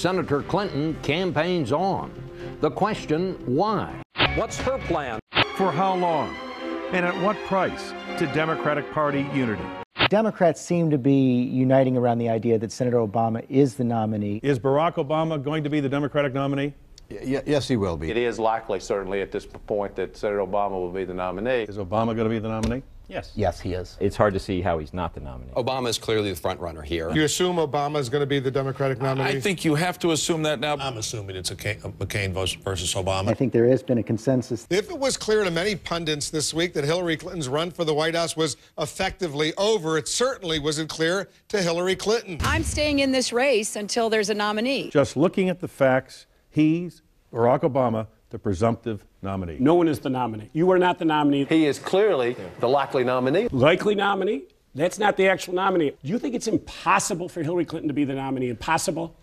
Senator Clinton campaigns on. The question, why? What's her plan? For how long? And at what price to Democratic Party unity? Democrats seem to be uniting around the idea that Senator Obama is the nominee. Is Barack Obama going to be the Democratic nominee? Yes, he will be. It is likely, certainly at this point, that Senator Obama will be the nominee. Is Obama going to be the nominee? Yes. Yes, he is. It's hard to see how he's not the nominee. Obama is clearly the front runner here. You assume Obama is going to be the Democratic nominee? I think you have to assume that now. I'm assuming it's McCain versus Obama. I think there has been a consensus. If it was clear to many pundits this week that Hillary Clinton's run for the White House was effectively over, it certainly wasn't clear to Hillary Clinton. I'm staying in this race until there's a nominee. Just looking at the facts, he's, Barack Obama, the presumptive nominee. No one is the nominee. You are not the nominee. He is clearly the likely nominee. Likely nominee? That's not the actual nominee. Do you think it's impossible for Hillary Clinton to be the nominee? Impossible?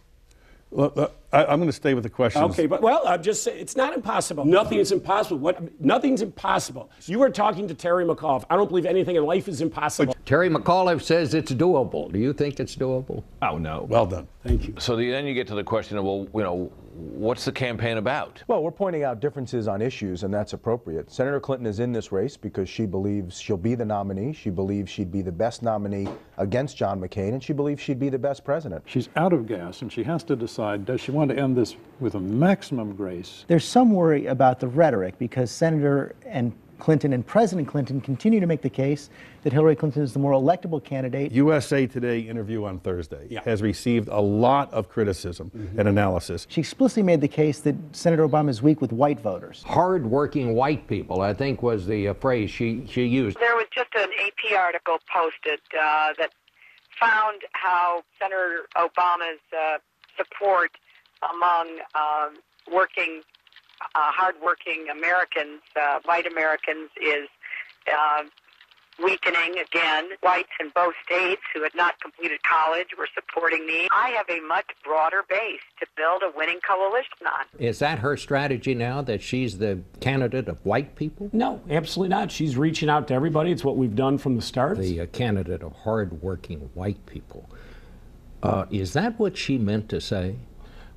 Well, I'm going to stay with the questions. Okay, but I'm just saying it's not impossible. Nothing is impossible. Nothing's impossible. You were talking to Terry McAuliffe. I don't believe anything in life is impossible. Terry McAuliffe says it's doable. Do you think it's doable? Oh, no. Well done. Thank you. So then you get to the question of, well, what's the campaign about? Well, we're pointing out differences on issues, and that's appropriate. Senator Clinton is in this race because she believes she'll be the nominee. She believes she'd be the best nominee against John McCain, and she believes she'd be the best president. She's out of gas, and she has to decide, does she want to end this with a maximum grace? There's some worry about the rhetoric because Senator Clinton and President Clinton continue to make the case that Hillary Clinton is the more electable candidate. USA Today interview on Thursday has received a lot of criticism and analysis. She explicitly made the case that Senator Obama is weak with white voters. Hard-working white people, I think, was the phrase she used. There was just an AP article posted that found how Senator Obama's support among hard-working Americans, white Americans, is weakening again. Whites in both states who had not completed college were supporting me. I have a much broader base to build a winning coalition on. Is that her strategy now, that she's the candidate of white people? No, absolutely not. She's reaching out to everybody. It's what we've done from the start. The candidate of hard-working white people. Is that what she meant to say?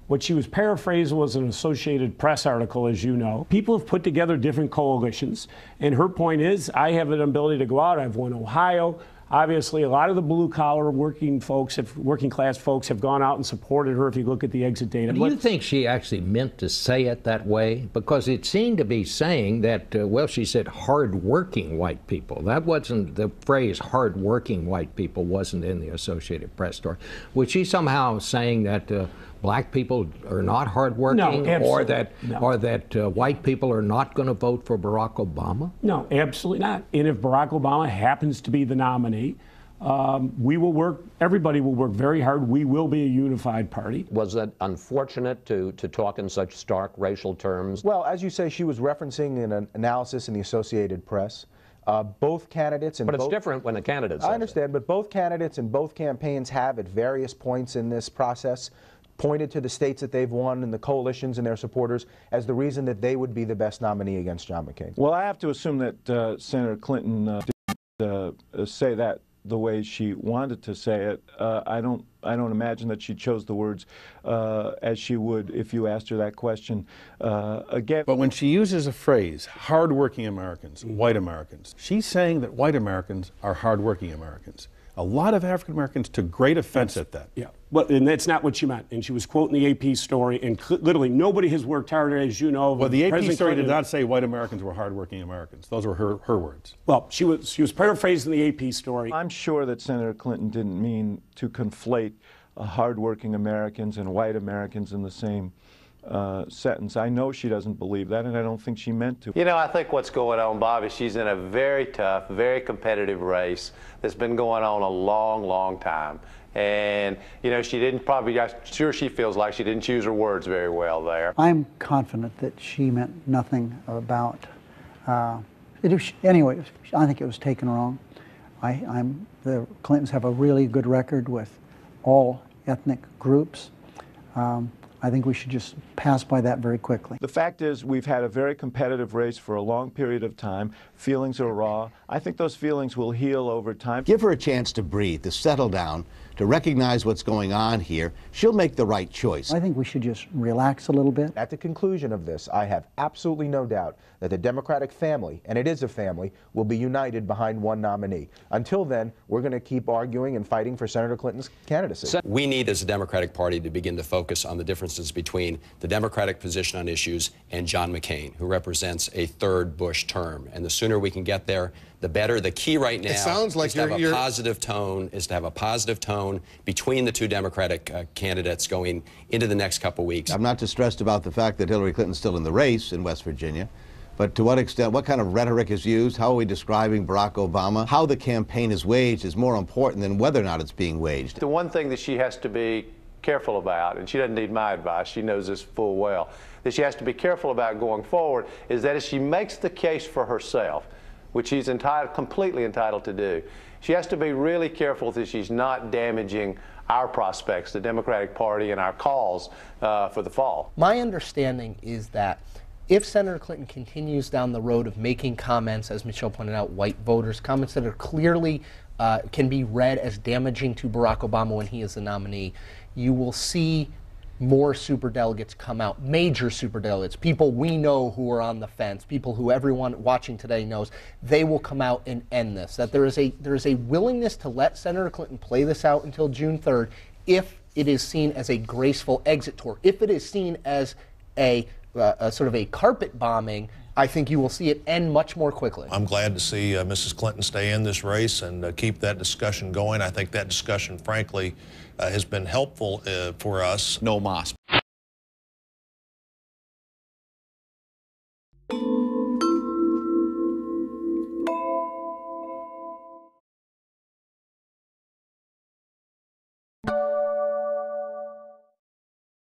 What she was paraphrasing was an Associated Press article, as you know. People have put together different coalitions, and her point is, I have an ability to go out. I've won Ohio. Obviously, a lot of the blue-collar working class folks have gone out and supported her if you look at the exit data. Do you think she actually meant to say it that way? Because it seemed to be saying that, she said hard-working white people. That wasn't, the phrase hard-working white people wasn't in the Associated Press story. Was she somehow saying that black people are not hardworking, or that white people are not going to vote for Barack Obama? No, absolutely not. And if Barack Obama happens to be the nominee, we will work, everybody will work very hard. We will be a unified party. Was it unfortunate to talk in such stark racial terms? Well, as you say, she was referencing an analysis in the Associated Press. Both candidates and But it's different when the candidate says I understand, but both candidates and both campaigns have at various points in this process pointed to the states that they've won and the coalitions and their supporters as the reason that they would be the best nominee against John McCain. Well, I have to assume that Senator Clinton didn't say that the way she wanted to say it. I don't imagine that she chose the words as she would if you asked her that question again. But when she uses a phrase, hardworking Americans, white Americans, she's saying that white Americans are hardworking Americans. A lot of African Americans took great offense at that. Yeah, well, and that's not what she meant. And she was quoting the AP story, and literally nobody has worked harder, as you know. Well, the AP story did not say white Americans were hardworking Americans. Those were her words. Well, she was paraphrasing the AP story. I'm sure that Senator Clinton didn't mean to conflate hardworking Americans and white Americans in the same sentence. I know she doesn't believe that, and I don't think she meant to. You know, I think what's going on, Bob, is she's in a very tough, very competitive race that's been going on a long, long time. And, you know, she didn't probably, I'm sure she feels like she didn't choose her words very well there. I'm confident that she meant nothing about, anyway, I think it was taken wrong. The Clintons have a really good record with all ethnic groups. I think we should just pass by that very quickly. The fact is, we've had a very competitive race for a long period of time. Feelings are raw. I think those feelings will heal over time. Give her a chance to breathe, to settle down, to recognize what's going on here. She'll make the right choice. I think we should just relax a little bit. At the conclusion of this, I have absolutely no doubt that the Democratic family, and it is a family, will be united behind one nominee. Until then, we're going to keep arguing and fighting for Senator Clinton's candidacy. We need, as a Democratic Party, to begin to focus on the differences between the Democratic position on issues and John McCain, who represents a third Bush term. And the sooner we can get there, the better. The key right now sounds like is to have a positive tone, between the two Democratic candidates going into the next couple weeks. I'm not distressed about the fact that Hillary Clinton's still in the race in West Virginia, but to what extent, what kind of rhetoric is used, how are we describing Barack Obama, how the campaign is waged is more important than whether or not it's being waged. The one thing that she has to be careful about, and she doesn't need my advice, she knows this full well, that she has to be careful about going forward is that if she makes the case for herself, which she's completely entitled to do, she has to be really careful that she's not damaging our prospects, the Democratic Party, and our cause for the fall. My understanding is that if Senator Clinton continues down the road of making comments, as Michelle pointed out, white voters, comments that are clearly can be read as damaging to Barack Obama when he is the nominee, you will see more superdelegates come out, major superdelegates, people we know who are on the fence, people who everyone watching today knows, they will come out and end this. That there is a willingness to let Senator Clinton play this out until June 3rd if it is seen as a graceful exit tour. If it is seen as a sort of a carpet bombing, I think you will see it end much more quickly. I'm glad to see Mrs. Clinton stay in this race and keep that discussion going. I think that discussion, frankly, has been helpful for us. No mas.